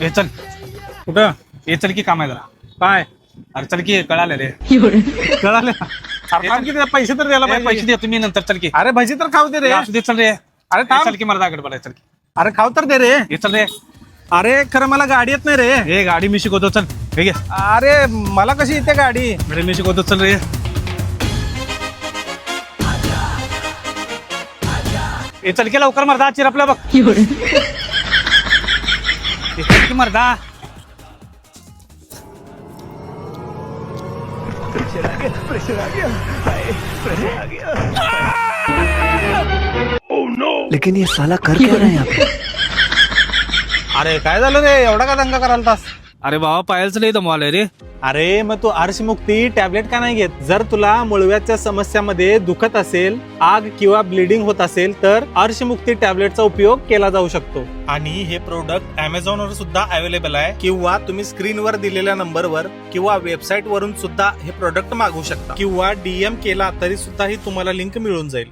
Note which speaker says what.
Speaker 1: ए चल कुठं ए चल की काम आहे जरा
Speaker 2: काय
Speaker 1: अरे चल की कळालं रे
Speaker 2: कळाले अरे थांब की, पैसे तर द्यायला
Speaker 1: पैसे
Speaker 2: पाहिजे.
Speaker 1: दे तुम्ही नंतर चल की
Speaker 2: अरे भजी तर खाऊ दे रे.
Speaker 1: असू दे चल रे
Speaker 2: अरे
Speaker 1: ए,
Speaker 2: थांब.
Speaker 1: चल की मला गडबड आहे चल की
Speaker 2: अरे खाऊ तर दे रे.
Speaker 1: हे चल रे
Speaker 2: अरे खरं मला गाडी येत नाही रे.
Speaker 1: हे गाडी मी शिकवतो चल हे घे
Speaker 2: अरे मला कशी येते गाडी.
Speaker 1: अरे मी शिकवतो चल रे ए चल की लवकर मर्दा चिरपला बघ ए, चल की मर्दा
Speaker 3: लेकिन ये साला कर क्या रहा है यहाँ पे?
Speaker 2: अरे काय झालं रे एवढा का दंगा करायला तास.
Speaker 1: अरे बाबा पायलच लय दमवालय रे
Speaker 2: अरे मग तू अर्शमुक्ती टॅबलेट का नाही घेत. जर तुला मुळव्याच्या समस्यामध्ये दुखत असेल, आग किंवा ब्लिडिंग होत असेल तर अर्शमुक्ती टॅबलेटचा उपयोग केला जाऊ शकतो. आणि हे प्रोडक्ट अमेझॉन वर सुद्धा अवेलेबल आहे किंवा तुम्ही स्क्रीनवर दिलेल्या नंबरवर किंवा वेबसाईट वरून सुद्धा हे प्रोडक्ट मागवू शकता किंवा DM केला तरी सुद्धा ही तुम्हाला लिंक मिळून जाईल.